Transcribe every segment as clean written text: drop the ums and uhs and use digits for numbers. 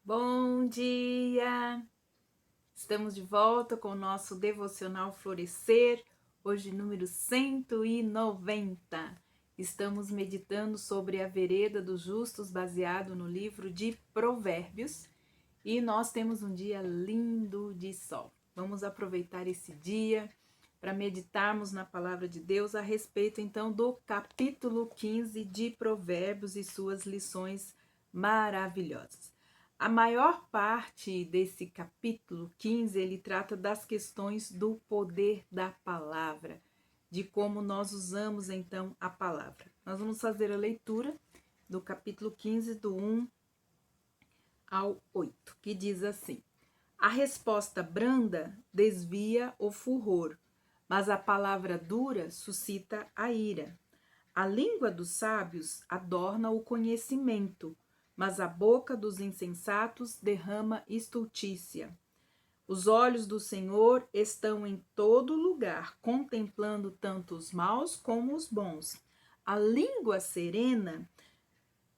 Bom dia! Estamos de volta com o nosso devocional Florescer, hoje número 190. Estamos meditando sobre a vereda dos justos, baseado no livro de Provérbios, e nós temos um dia lindo de sol. Vamos aproveitar esse dia para meditarmos na palavra de Deus a respeito então do capítulo 15 de Provérbios e suas lições maravilhosas. A maior parte desse capítulo 15, ele trata das questões do poder da palavra, de como nós usamos então a palavra. Nós vamos fazer a leitura do capítulo 15, do 1 ao 8, que diz assim: A resposta branda desvia o furor, mas a palavra dura suscita a ira. A língua dos sábios adorna o conhecimento, mas a boca dos insensatos derrama estultícia. Os olhos do Senhor estão em todo lugar, contemplando tanto os maus como os bons. A língua serena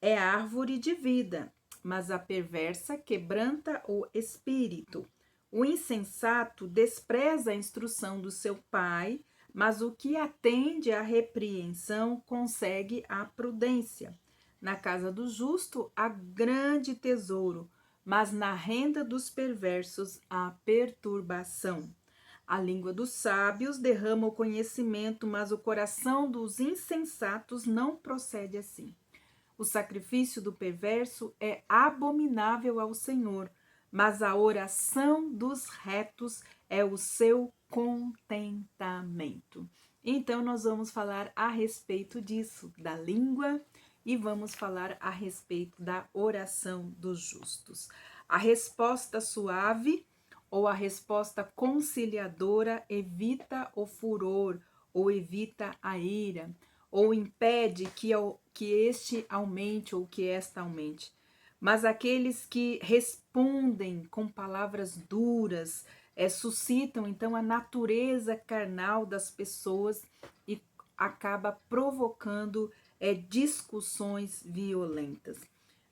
é árvore de vida, mas a perversa quebranta o espírito. O insensato despreza a instrução do seu pai, mas o que atende à repreensão consegue a prudência. Na casa do justo há grande tesouro, mas na renda dos perversos há perturbação. A língua dos sábios derrama o conhecimento, mas o coração dos insensatos não procede assim. O sacrifício do perverso é abominável ao Senhor, mas a oração dos retos é o seu contentamento. Então, nós vamos falar a respeito disso, da língua, e vamos falar a respeito da oração dos justos. A resposta suave ou a resposta conciliadora evita o furor ou evita a ira, ou impede que este aumente ou que esta aumente. Mas aqueles que respondem com palavras duras, suscitam então a natureza carnal das pessoas e acaba provocando discussões violentas.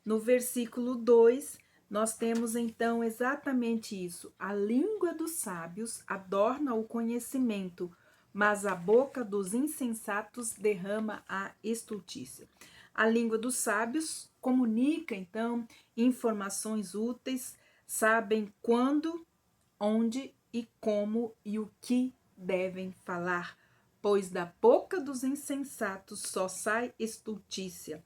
No versículo 2, nós temos então exatamente isso. A língua dos sábios adorna o conhecimento, mas a boca dos insensatos derrama a estultícia. A língua dos sábios comunica, então, informações úteis, sabem quando, onde e como e o que devem falar, pois da boca dos insensatos só sai estultícia.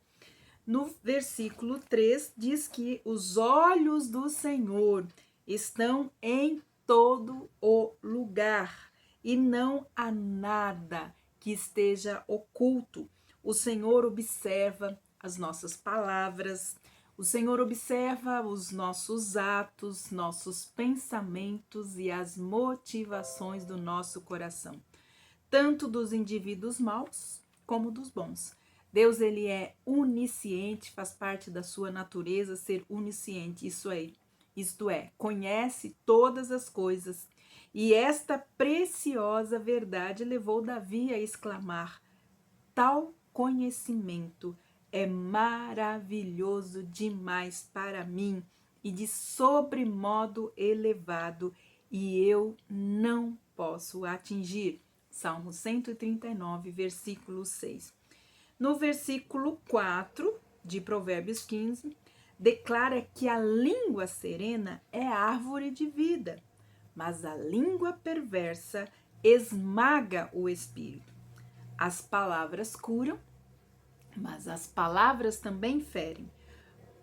No versículo 3 diz que os olhos do Senhor estão em todo o lugar e não há nada que esteja oculto. O Senhor observa as nossas palavras, o Senhor observa os nossos atos, nossos pensamentos e as motivações do nosso coração, tanto dos indivíduos maus como dos bons. Deus, ele é onisciente, faz parte da sua natureza ser onisciente, isto é, conhece todas as coisas. E esta preciosa verdade levou Davi a exclamar: tal conhecimento é maravilhoso demais para mim e de sobremodo elevado, e eu não posso atingir. Salmo 139, versículo 6. No versículo 4 de Provérbios 15, declara que a língua serena é árvore de vida, mas a língua perversa esmaga o espírito. As palavras curam, mas as palavras também ferem.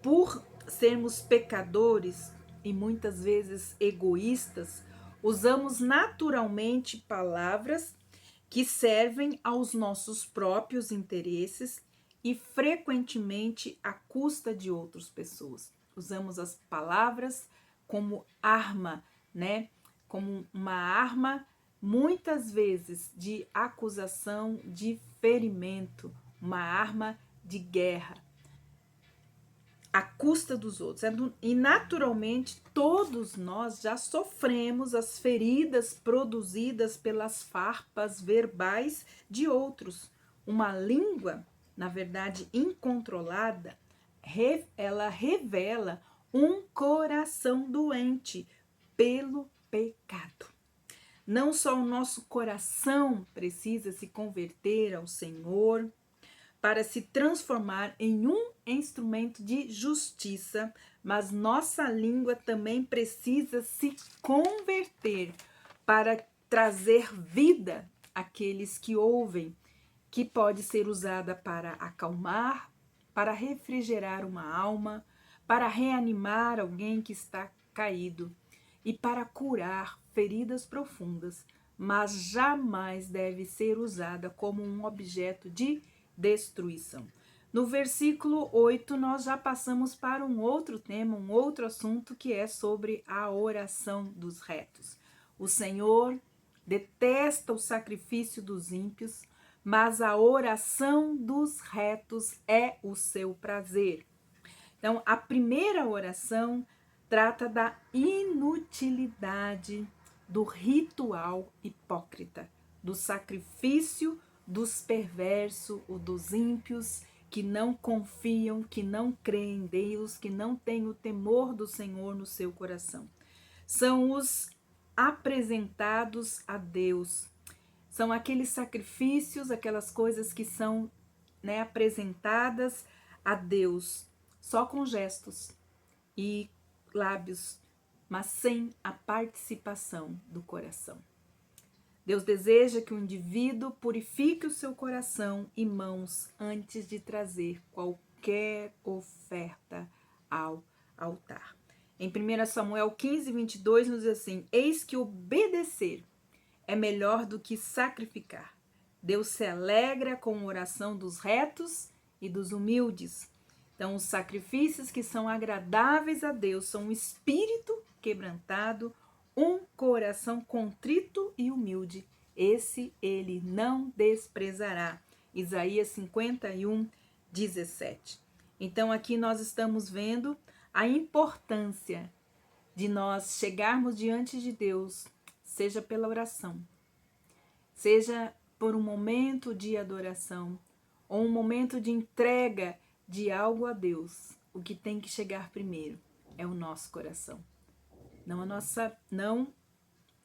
Por sermos pecadores e muitas vezes egoístas, usamos naturalmente palavras que servem aos nossos próprios interesses e frequentemente à custa de outras pessoas. Usamos as palavras como arma, né? Como uma arma, muitas vezes de acusação, de ferimento, uma arma de guerra à custa dos outros. E naturalmente todos nós já sofremos as feridas produzidas pelas farpas verbais de outros. Uma língua, na verdade, incontrolada, ela revela um coração doente pelo pecado. Não só o nosso coração precisa se converter ao Senhor para se transformar em um instrumento de justiça, mas nossa língua também precisa se converter para trazer vida àqueles que ouvem, que pode ser usada para acalmar, para refrigerar uma alma, para reanimar alguém que está caído e para curar feridas profundas, mas jamais deve ser usada como um objeto de destruição. No versículo 8, nós já passamos para um outro tema, um outro assunto, que é sobre a oração dos retos. O Senhor detesta o sacrifício dos ímpios, mas a oração dos retos é o seu prazer. Então, a primeira oração trata da inutilidade do ritual hipócrita, do sacrifício dos perversos, ou dos ímpios, que não confiam, que não creem em Deus, que não têm o temor do Senhor no seu coração. São os apresentados a Deus. São aqueles sacrifícios, aquelas coisas que são, apresentadas a Deus só com gestos e lábios, mas sem a participação do coração. Deus deseja que o indivíduo purifique o seu coração e mãos antes de trazer qualquer oferta ao altar. Em 1 Samuel 15, 22, nos diz assim: eis que obedecer é melhor do que sacrificar. Deus se alegra com a oração dos retos e dos humildes. Então, os sacrifícios que são agradáveis a Deus são um espírito quebrantado, um coração contrito e humilde. Esse ele não desprezará. Isaías 51, 17. Então, aqui nós estamos vendo a importância de nós chegarmos diante de Deus, seja pela oração, seja por um momento de adoração, ou um momento de entrega de algo a Deus. O que tem que chegar primeiro é o nosso coração. Não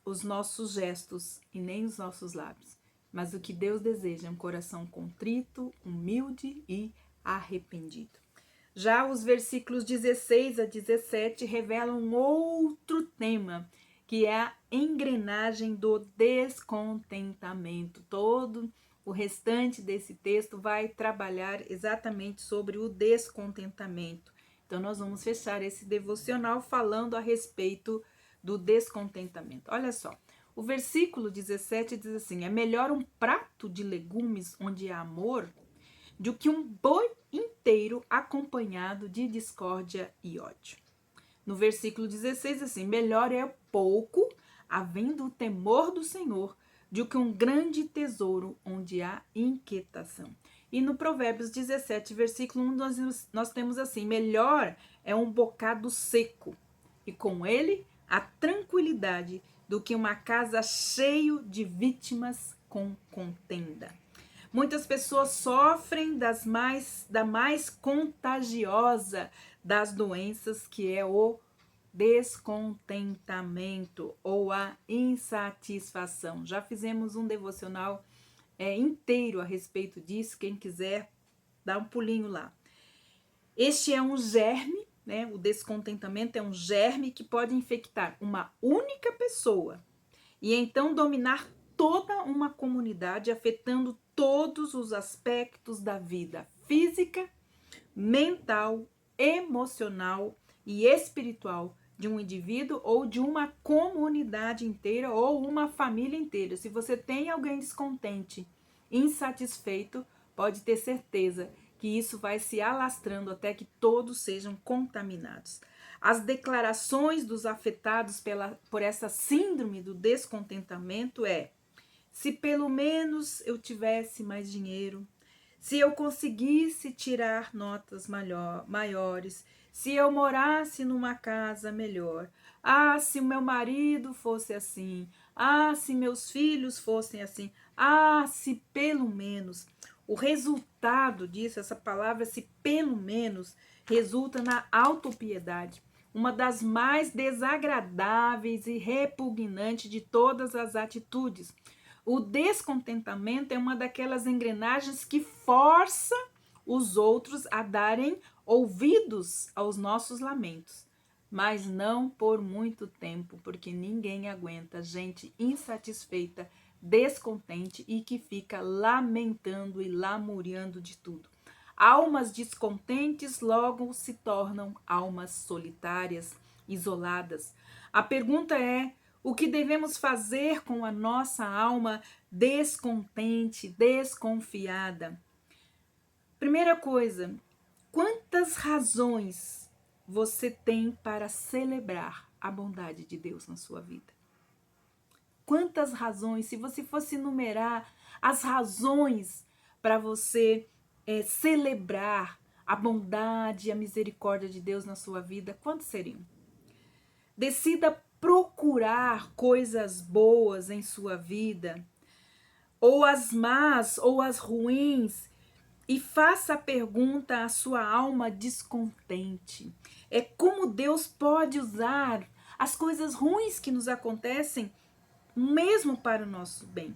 os nossos gestos e nem os nossos lábios, mas o que Deus deseja é um coração contrito, humilde e arrependido. Já os versículos 16 a 17 revelam um outro tema, que é a engrenagem do descontentamento. Todo o restante desse texto vai trabalhar exatamente sobre o descontentamento. Então, nós vamos fechar esse devocional falando a respeito do descontentamento. Olha só, o versículo 17 diz assim: é melhor um prato de legumes onde há amor do que um boi inteiro acompanhado de discórdia e ódio. No versículo 16, assim: melhor é pouco, havendo o temor do Senhor, do que um grande tesouro onde há inquietação. E no Provérbios 17, versículo 1, nós temos assim: melhor é um bocado seco, e com ele a tranquilidade, do que uma casa cheia de vítimas com contenda. Muitas pessoas sofrem da mais contagiosa das doenças, que é o descontentamento ou a insatisfação. Já fizemos um devocional inteiro a respeito disso, quem quiser dá um pulinho lá. Este é um germe, o descontentamento é um germe que pode infectar uma única pessoa e então dominar toda uma comunidade, afetando todos os aspectos da vida física, mental, emocional e espiritual de um indivíduo ou de uma comunidade inteira ou uma família inteira. Se você tem alguém descontente, insatisfeito, pode ter certeza que isso vai se alastrando até que todos sejam contaminados. As declarações dos afetados por essa síndrome do descontentamento é: se pelo menos eu tivesse mais dinheiro, se eu conseguisse tirar notas maiores, se eu morasse numa casa melhor, se o meu marido fosse assim, se meus filhos fossem assim, se pelo menos. O resultado disso, essa palavra, se pelo menos, resulta na autopiedade, uma das mais desagradáveis e repugnantes de todas as atitudes. O descontentamento é uma daquelas engrenagens que força os outros a darem ouvidos aos nossos lamentos, mas não por muito tempo, porque ninguém aguenta gente insatisfeita, descontente e que fica lamentando e lamuriando de tudo. Almas descontentes logo se tornam almas solitárias, isoladas. A pergunta é: o que devemos fazer com a nossa alma descontente, desconfiada? Primeira coisa, quantas razões você tem para celebrar a bondade de Deus na sua vida? Quantas razões, se você fosse enumerar as razões para você celebrar a bondade e a misericórdia de Deus na sua vida, quantos seriam? Decida procurar coisas boas em sua vida, ou as más, ou as ruins, e faça a pergunta à sua alma descontente. É como Deus pode usar as coisas ruins que nos acontecem mesmo para o nosso bem.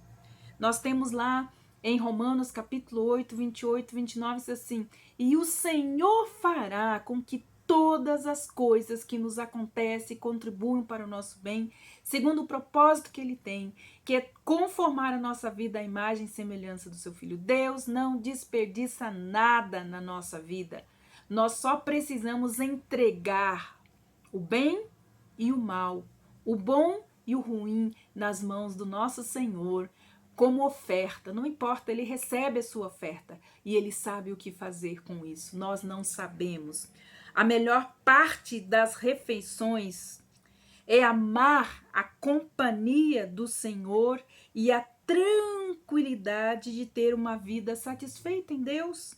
Nós temos lá em Romanos capítulo 8, 28, 29, diz assim: e o Senhor fará com que todas as coisas que nos acontecem contribuam para o nosso bem, segundo o propósito que Ele tem, que é conformar a nossa vida à imagem e semelhança do seu Filho. Deus não desperdiça nada na nossa vida. Nós só precisamos entregar o bem e o mal, o bom e o ruim nas mãos do nosso Senhor, como oferta. Não importa, Ele recebe a sua oferta e Ele sabe o que fazer com isso. Nós não sabemos. A melhor parte das refeições é amar a companhia do Senhor e a tranquilidade de ter uma vida satisfeita em Deus.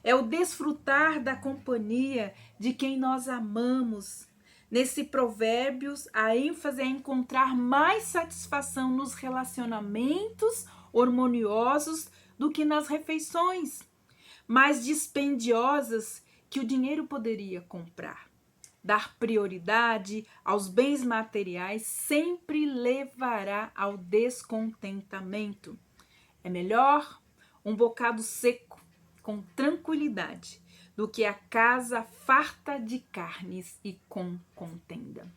É o desfrutar da companhia de quem nós amamos. Nesse Provérbios, a ênfase é encontrar mais satisfação nos relacionamentos harmoniosos do que nas refeições, mais dispendiosas que o dinheiro poderia comprar. Dar prioridade aos bens materiais sempre levará ao descontentamento. É melhor um bocado seco com tranquilidade do que a casa farta de carnes e com contenda.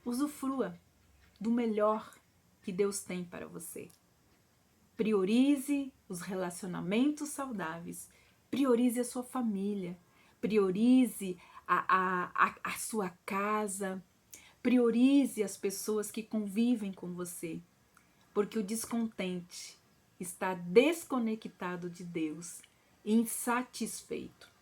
Usufrua do melhor que Deus tem para você. Priorize os relacionamentos saudáveis, priorize a sua família, priorize a sua casa, priorize as pessoas que convivem com você, porque o descontente está desconectado de Deus, insatisfeito.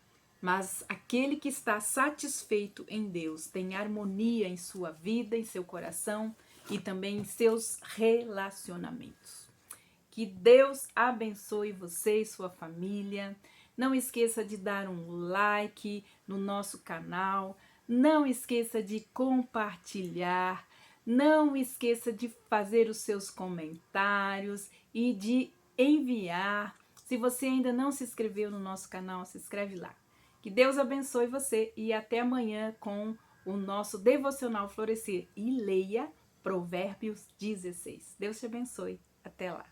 Mas aquele que está satisfeito em Deus tem harmonia em sua vida, em seu coração e também em seus relacionamentos. Que Deus abençoe você e sua família. Não esqueça de dar um like no nosso canal. Não esqueça de compartilhar. Não esqueça de fazer os seus comentários e de enviar. Se você ainda não se inscreveu no nosso canal, se inscreve lá. Que Deus abençoe você e até amanhã com o nosso Devocional Florescer. E leia Provérbios 16. Deus te abençoe. Até lá.